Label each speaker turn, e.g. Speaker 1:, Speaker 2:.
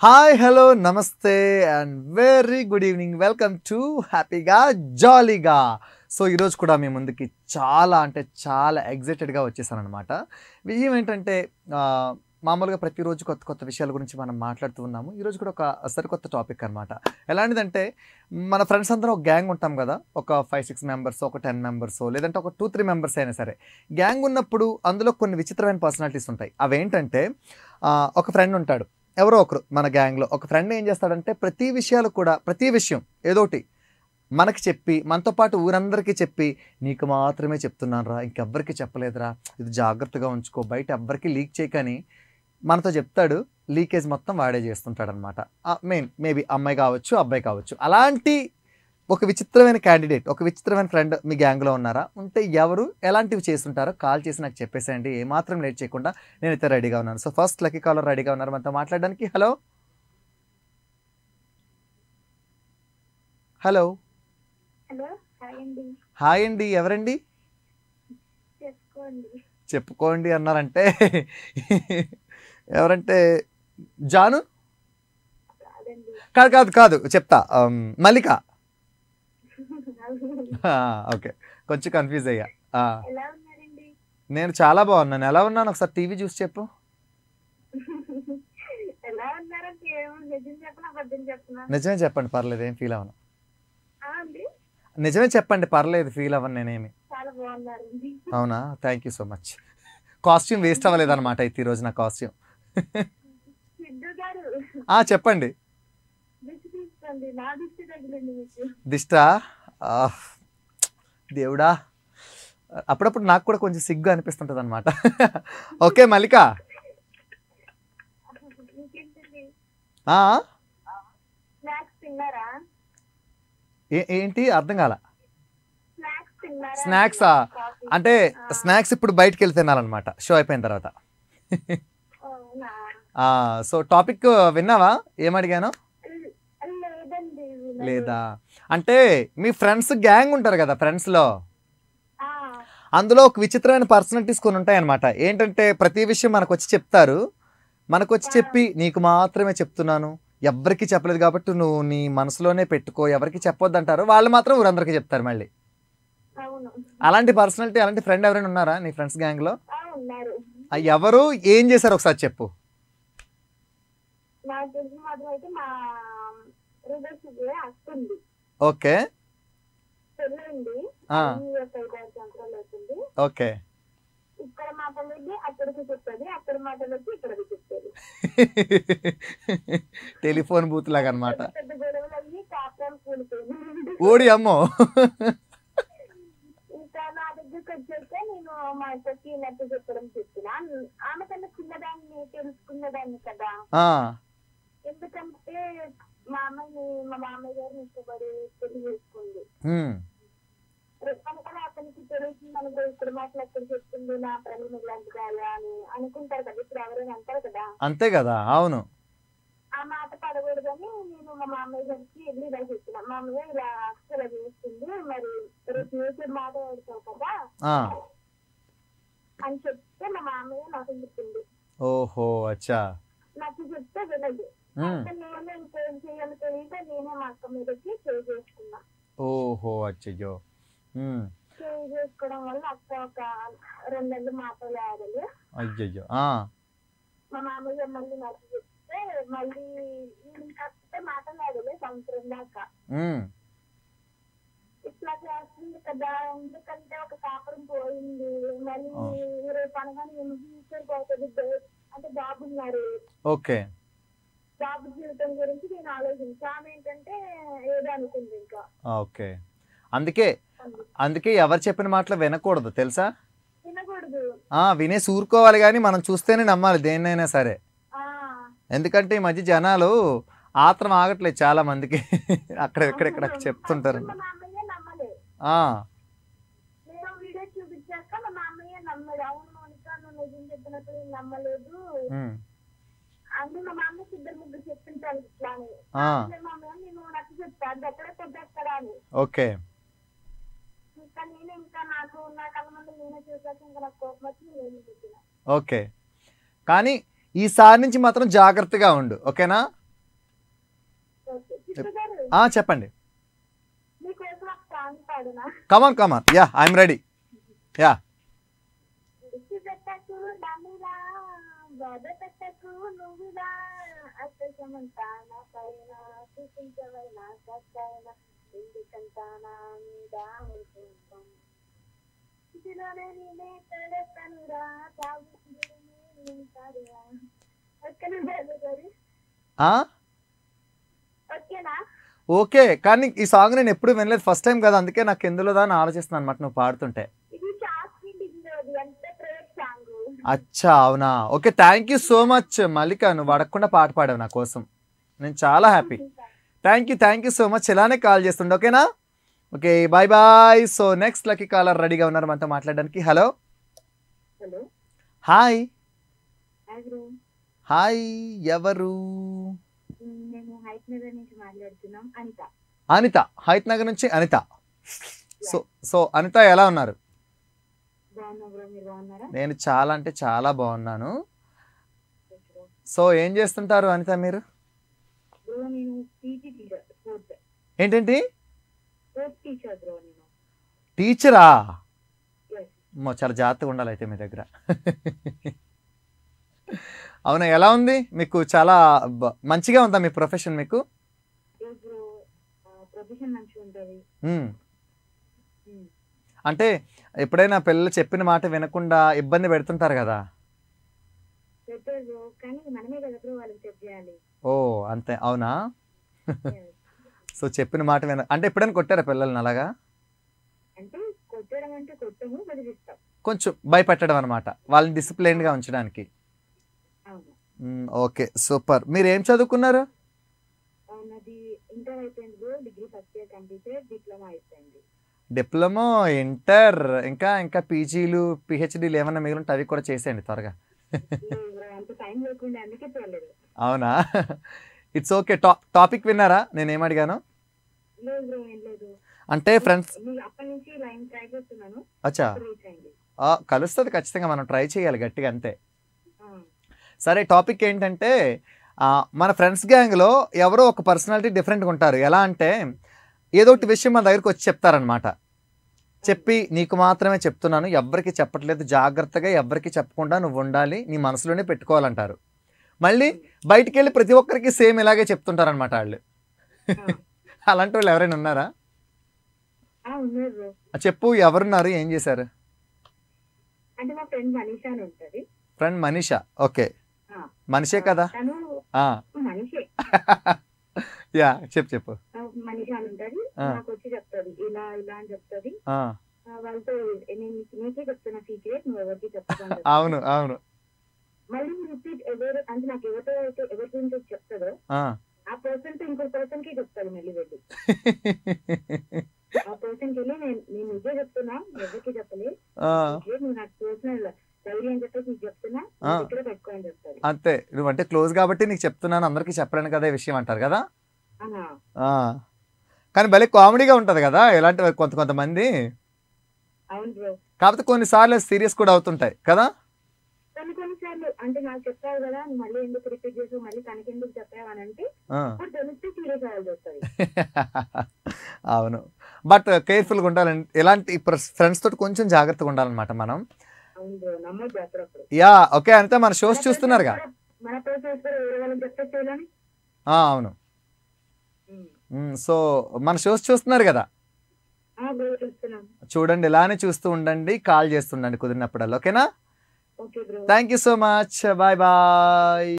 Speaker 1: Hi hello నమస్తే and very good evening. Welcome to హ్యాపీగా జాలీగా. సో ఈరోజు కూడా మీ ముందుకి చాలా అంటే చాలా ఎగ్జైటెడ్గా వచ్చేసాను అనమాట. విషయం ఏంటంటే మామూలుగా ప్రతిరోజు కొత్త కొత్త విషయాల గురించి మనం మాట్లాడుతూ ఉన్నాము. ఈరోజు కూడా ఒక సరికొత్త టాపిక్ అనమాట. ఎలాంటిదంటే మన ఫ్రెండ్స్ అందరం ఒక గ్యాంగ్ ఉంటాం కదా, ఒక 5-6 మెంబర్స్, ఒక 10 మెంబర్స్, లేదంటే ఒక 2-3 మెంబర్స్ అయినా సరే. గ్యాంగ్ ఉన్నప్పుడు అందులో కొన్ని విచిత్రమైన పర్సనాలిటీస్ ఉంటాయి. అవేంటంటే ఒక ఫ్రెండ్ ఉంటాడు, ఎవరో ఒకరు మన గ్యాంగ్లో ఒక ఫ్రెండ్ ఏం చేస్తాడంటే ప్రతి విషయాలు కూడా ప్రతి విషయం ఏదోటి మనకి చెప్పి మనతో పాటు ఊరందరికీ చెప్పి నీకు మాత్రమే చెప్తున్నాను రా, ఇంకెవ్వరికి చెప్పలేదురా, ఇది జాగ్రత్తగా ఉంచుకో, బయట ఎవ్వరికి లీక్ చేయకని మనతో చెప్తాడు. లీకేజ్ మొత్తం వాడే చేస్తుంటాడు అనమాట. మేబీ అమ్మాయి కావచ్చు, అబ్బాయి కావచ్చు. అలాంటి ఒక విచిత్రమైన క్యాండిడేట్, ఒక విచిత్రమైన ఫ్రెండ్ మీ గ్యాంగ్లో ఉన్నారా? ఉంటే ఎవరు, ఎలాంటివి చేస్తుంటారో కాల్ చేసి నాకు చెప్పేసేయండి. ఏమాత్రం లేట్ చేయకుండా నేనైతే రెడీగా ఉన్నాను. సో ఫస్ట్ లక్కీ కాలర్ రెడీగా ఉన్నారు మనతో మాట్లాడడానికి. హలో హలో
Speaker 2: హలో హాయ్ అండి.
Speaker 1: హాయ్ అండి. ఎవరండి? చెప్పుకోండి అన్నారంటే ఎవరంటే జాను?
Speaker 2: కాదండి.
Speaker 1: కాదు కాదు కాదు చెప్తా. మల్లిక. ఓకే, కొంచెం కన్ఫ్యూజ్ అయ్యా.
Speaker 2: ఎలా ఉన్నారండి?
Speaker 1: నేను చాలా బాగున్నాను. ఎలా ఉన్నాను ఒకసారి టీవీ చూసి చెప్పు.
Speaker 2: ఎలా ఉన్నారంటే ఏమో నిజం చెప్పనా అబద్ధం చెప్పనా?
Speaker 1: నిజమే చెప్పండి, పర్లేదు, ఏం ఫీల్ అవ్వను.
Speaker 2: అండి
Speaker 1: నిజమే చెప్పండి, పర్లేదు, ఫీల్ అవ్వను నేనేమి.
Speaker 2: చాలా బాగున్నారండి.
Speaker 1: అవునా, thank you so much. Costume waste అవ్వలేదు అనమాట అయితే ఈరోజు నా కాస్ట్యూమ్.
Speaker 2: సిద్ధు గారు
Speaker 1: చెప్పండి.
Speaker 2: దిష్టి తీసుకోండి, నా దిష్టి తగిలింది మీకు.
Speaker 1: దిష్టా? దేవుడా, అప్పుడప్పుడు నాకు కూడా కొంచెం సిగ్గు అనిపిస్తుంటుంది అనమాట. ఓకే మల్లిక.
Speaker 2: ఇంకేంటండి,
Speaker 1: ఆ?
Speaker 2: స్నాక్స్ తిన్నారా?
Speaker 1: ఏంటి అర్థం కాల?
Speaker 2: స్నాక్స్ తిన్నారా?
Speaker 1: స్నాక్సా?
Speaker 2: కాఫీ.
Speaker 1: అంటే స్నాక్స్ ఇప్పుడు బయటికి వెళ్ళి తినాలన్నమాట షో అయిపోయిన తర్వాత.
Speaker 2: అవునా?
Speaker 1: సో టాపిక్ విన్నావా ఏమడిగాను?
Speaker 2: లేదండి, వినలేదు.
Speaker 1: లేదా అంటే మీ ఫ్రెండ్స్ గ్యాంగ్ ఉంటారు కదా, ఫ్రెండ్స్లో
Speaker 2: ఆ,
Speaker 1: అందులో ఒక విచిత్రమైన పర్సనాలిటీస్ కొన్ని ఉంటాయి అనమాట. ఏంటంటే ప్రతి విషయం మనకు వచ్చి చెప్తారు. మనకు వచ్చి చెప్పి నీకు మాత్రమే చెప్తున్నాను, ఎవరికి చెప్పలేదు కాబట్టి నువ్వు నీ మనసులోనే పెట్టుకో, ఎవరికి చెప్పొద్దు అంటారు. వాళ్ళు మాత్రం ఊరందరికీ చెప్తారు మళ్ళీ.
Speaker 2: అవును.
Speaker 1: అలాంటి పర్సనాలిటీ, అలాంటి ఫ్రెండ్ ఎవరైనా ఉన్నారా నీ ఫ్రెండ్స్ గ్యాంగ్లో?
Speaker 2: ఉన్నారు.
Speaker 1: ఎవరు, ఏం చేశారు ఒకసారి చెప్పు.
Speaker 2: నాకు తెలిసి మాత్రం అయితే మా రిలేటివ్ వస్తుంది.
Speaker 1: ఓకే.
Speaker 2: పెళ్ళండి,
Speaker 1: ఆ.
Speaker 2: 5 సంవత్సరాలు అవుతుంది.
Speaker 1: ఓకే.
Speaker 2: ఇక్కడ మాటలకి అక్కడికి చెప్తుంది, అక్కడ మాటలకి ఇక్కడికి చెప్తుంది.
Speaker 1: టెలిఫోన్ బూత్ లాగా అనమాట.
Speaker 2: పెద్ద గొడవలు అయ్యి కాపురాలు కూలిపోయింది.
Speaker 1: ఓడి అమ్మో.
Speaker 2: ఇంకా నా దగ్గరికి వచ్చాక నేను మా అక్కకి నచ్చ చెప్పిన, ఆమె కన్నా చిన్నదాన్ని తెలుసుకున్నదాన్ని కదా. ఎందుకంటే మా మామయ్య గారిని ఇష్టపడి పెళ్లి చేసుకుంది. రేపటికల్లా అతనికి తెలుస్తుంది అనుకో, ఇక్కడ మాటలు ఎక్కడ చెప్తుంది, నా ప్రేమ ఇలాంటి కాదా అని అనుకుంటారు కదా. ఇప్పుడు ఎవరైనా అంటారు కదా.
Speaker 1: అంతే కదా, అవును.
Speaker 2: ఆ మాట పడకూడదని నేను మా మామయ్య గారికి వెళ్ళి ఇలా చెప్పిన, మామయ్య ఇలా అసలు చేస్తుంది, మరి రేపు నేచర్ మాట పెడతావు కదా అని చెప్తే మా మామయ్య నాకు చెప్పింది.
Speaker 1: ఓహో, అచ్చా.
Speaker 2: నాకు చెప్తే వినదు. అంటే నేనే ఇంకేం చేయాలో తెలియక నేనే మా అక్క మీదకి చేసుకున్నా.
Speaker 1: ఓహో, అచ్చయ్యో.
Speaker 2: చేసుకోవడం వల్ల అక్క ఒక 2 నెలలు మాట్లాడాలి.
Speaker 1: అయ్యయ్యో.
Speaker 2: మా మామయ్య మళ్ళీ నాకు చెప్తే మళ్ళీ కాకపోతే మాట్లాడాలి సంవత్సరం దాకా. ఇట్లా చేస్తుంది కదా, ఎందుకంటే ఒక కాపురం పోయింది, మళ్ళీ రేపు అనగానే ఫ్యూచర్ పోతుంది అంటే బాబు ఉన్నారు.
Speaker 1: ఓకే.
Speaker 2: బాబు జీవితం గురించి నేను ఆలోచించా. ఆమె ఏంటంటే ఏదో అనుకుంది ఇంకా.
Speaker 1: ఓకే. అందుకే ఎవరు చెప్పిన మాటలు వినకూడదు తెలుసా?
Speaker 2: వినకూడదు.
Speaker 1: వినేసి ఊరుకోవాలి, కానీ మనం చూస్తేనే నమ్మాలి దేన్నైనా సరే. ఎందుకంటే ఈ మధ్య జనాలు ఆత్రం ఆగట్లేదు చాలా మందికి. అక్కడ ఎక్కడెక్కడ చెప్తుంటారు.
Speaker 2: నేను వీడియో చూపించాక మా మామయ్య నమ్మలేదు. అవును మౌనిక, నువ్వు నిజం చెప్పినప్పుడు నమ్మలేదు అంటే మా మామయ్యకి 2-3 చెప్పింటాను ఇట్లా అని. మామయ్య నేను నాకు చెప్తాను ఎక్కడ పెద్ద అని.
Speaker 1: ఓకే.
Speaker 2: ఇంకా నేను ఇంకా నాకు నా కళ్ళ ముందు నేనే చూసాక ఇంకా నాకు కోపం వచ్చి నేను చెప్పిన.
Speaker 1: ఓకే, కానీ ఈసారి నుంచి మాత్రం జాగ్రత్తగా ఉండు, ఓకేనా?
Speaker 2: టిప్పు గారు
Speaker 1: చెప్పండి.
Speaker 2: మీకోసం ఒక సాంగ్ పాడునా?
Speaker 1: Come on ya I'm ready. యా
Speaker 2: విడిచిపెట్టకు నమిలా బాధపెట్టకు నువ్వులా అసమంతా నా పైన చూపించవైనా సత్తైనా ఎందుకంతా నా మీద ఉంటుంటాం ఇదిలోనే నేనే తడతానురా తాగుతుందిరా ఓకేనా?
Speaker 1: ఓకే, కానీ ఈ సాంగ్ నేను ఎప్పుడు వినలేదు, ఫస్ట్ టైం కదా, అందుకే నాకు ఎందులోదా అని ఆలోచిస్తున్నాను అనమాట నువ్వు పాడుతుంటే.
Speaker 2: ఇది షాస్త్రీయ ఎంత ప్రేయర్ సాంగ్.
Speaker 1: అచ్చా అవునా, okay thank you so much Mallika, నువ్వు అడగకుండా పాట పాడావు నా కోసం, నేను చాలా happy. Thank you so much, ఇలానే కాల్ చేస్తుండే ఓకేనా. Okay bye bye. So next lucky caller రెడీగా ఉన్నారు మనతో మాట్లాడడానికి. Hello
Speaker 2: hello
Speaker 1: hi.
Speaker 2: Hi
Speaker 1: hi ఎవరు?
Speaker 2: నేను హైట్ నగర్ నుంచి మాట్లాడుతున్నాం. అనిత.
Speaker 1: అనిత, హైత్ నగర్ నుంచి అనిత. సో అనిత ఎలా ఉన్నారు?
Speaker 2: బాగున్నా బ్రో, మీరు బాగున్నారా?
Speaker 1: నేను చాలా అంటే చాలా బాగున్నాను. సో ఏం చేస్తుంటారు అనిత మీరు?
Speaker 2: బ్రో నేను పీజీ టీచర్, స్పోర్ట్స్.
Speaker 1: ఏంటేంటి?
Speaker 2: స్పోర్ట్స్ టీచర్ బ్రో నేను.
Speaker 1: టీచరా?
Speaker 2: Yes.
Speaker 1: చాలా జాగ్రత్తగా ఉండాలి అయితే మీ దగ్గర. అవునా, ఎలా ఉంది మీకు? చాలా మంచిగా ఉందా మీ ప్రొఫెషన్ మీకు?
Speaker 2: Yes బ్రో, ప్రొఫెషన్ మంచిగా ఉంటుంది.
Speaker 1: అంటే ఎప్పుడైనా పిల్లలు చెప్పిన మాట వినకుండా ఇబ్బంది పెడుతుంటారు కదా?
Speaker 2: పెట్టారు బ్రో, కానీ మనమే కదా బ్రో వాళ్ళకి చెక్ చేయాలి.
Speaker 1: ఓ అంతే, అవునా?
Speaker 2: Yes.
Speaker 1: సో చెప్పిన మాట అంటే ఎప్పుడైనా కొట్టారా పిల్లల్ని అలాగా?
Speaker 2: అంటే కొట్టడం అంటే కొట్టము, బదిలిస్తాం.
Speaker 1: కొంచెం భయపెట్టడం అనమాట, వాళ్ళని డిసిప్లైన్గా ఉంచడానికి.
Speaker 2: అవును.
Speaker 1: Okay super. మీరు ఏం చదువుకున్నారు?
Speaker 2: నాది ఇంటర్ అయిపోయింది bro, degree first year completed, diploma అయిపోయింది.
Speaker 1: డిప్లొమా, ఇంటర్, ఇంకా పీజీలు పిహెచ్డీలు ఏమన్నా మిగిలిన అవి కూడా చేసేయండి త్వరగా.
Speaker 2: అంత టైం లేకుండా అందుకే పోలేదు.
Speaker 1: అవునా, ఇట్స్ ఓకే. టాపిక్ విన్నారా నేను ఏం అడిగాను?
Speaker 2: లేదు బ్రో, ఏం లేదు.
Speaker 1: అంటే ఫ్రెండ్స్
Speaker 2: అప్పటి నుంచి లైన్ ట్రై చేస్తున్నాను.
Speaker 1: అచ్చా,
Speaker 2: రీచ్ అయింది.
Speaker 1: కలుస్తుంది ఖచ్చితంగా, మనం ట్రై చేయాలి గట్టిగా అంతే. సరే టాపిక్ ఏంటంటే మన ఫ్రెండ్స్ గ్యాంగ్లో ఎవరో ఒక పర్సనాలిటీ డిఫరెంట్గా ఉంటారు. ఎలా అంటే ఏదో ఒకటి విషయం మన దగ్గరికి వచ్చి చెప్తారనమాట. చెప్పి నీకు మాత్రమే చెప్తున్నాను, ఎవ్వరికి చెప్పట్లేదు, జాగ్రత్తగా ఎవ్వరికి చెప్పకుండా నువ్వు ఉండాలి, నీ మనసులోనే పెట్టుకోవాలంటారు. మళ్ళీ బయటికి వెళ్ళి ప్రతి ఒక్కరికి సేమ్ ఇలాగే చెప్తుంటారనమాట వాళ్ళు. అలాంటి వాళ్ళు ఎవరైనా ఉన్నారా? చెప్పు, ఎవరున్నారు, ఏం చేశారు?
Speaker 2: అంటే మా ఫ్రెండ్ మనీషా అని ఉంటది.
Speaker 1: ఫ్రెండ్ మనీషా, ఓకే మనిషే కదా?
Speaker 2: మనిషే.
Speaker 1: యా చెప్పు.
Speaker 2: మనీషా అని ఉంటది, నాకు వచ్చి చెప్తాది ఇలా ఇలా అని చెప్తాది. వాళ్ళతో నీకే చెప్తున్నా సీక్రెట్, నువ్వు ఎవరికి చెప్తాను.
Speaker 1: అవును అవును.
Speaker 2: మళ్ళీ రిపీట్ ఎవరు అంటే నాకు ఎవరితో అయితే ఎవరి గురించి చెప్తాదో ఆ పర్సన్ తో ఇంకో పర్సన్ కి చెప్తాడు. మళ్ళీ వెళ్ళి ఆ పర్సన్ కి వెళ్ళి నేను నిజే చెప్తున్నా, ఎవరికి చెప్పలేదు, నువ్వు నాకు పర్సనల్ ధైర్యం అని చెప్పేసి నీకు చెప్తున్నా, ఇక్కడ పెట్టుకోని చెప్తాడు.
Speaker 1: అంతే, నువ్వు అంటే క్లోజ్ కాబట్టి నీకు చెప్తున్నాను, అందరికి చెప్పలేను కదా ఈ విషయం అంటారు కదా. కానీ భలే కామెడీగా ఉంటది కదా ఇలాంటి కొంతమంది.
Speaker 2: అవును బ్రో,
Speaker 1: కాకపోతే కొన్నిసార్లు సీరియస్ కూడా అవుతుంటాయి కదా.
Speaker 2: కొన్నిసార్లు అంటే నాకు చెప్పావు కదా, మళ్ళీ ఎందుకు రిపీట్ చేసావు, మళ్ళీ తనకి ఎందుకు చెప్పావు అని అంటే తెలిస్తే సీరియస్ అవ్వాల్సి వస్తుంది.
Speaker 1: అవును, బట్ కేర్ఫుల్గా ఉండాలండి. ఎలాంటి ఫ్రెండ్స్ తోటి కొంచెం జాగ్రత్తగా ఉండాలన్నమాట మనం. Yeah okay. అంతే, మన షోస్ చూస్తున్నారుగా. అవును, సో మన షోస్ చూస్తున్నారు కదా, చూడండి, ఇలానే చూస్తూ ఉండండి, కాల్ చేస్తుండండి కుదిరినప్పుడల్లా. ఓకేనా? Thank you so much, bye bye.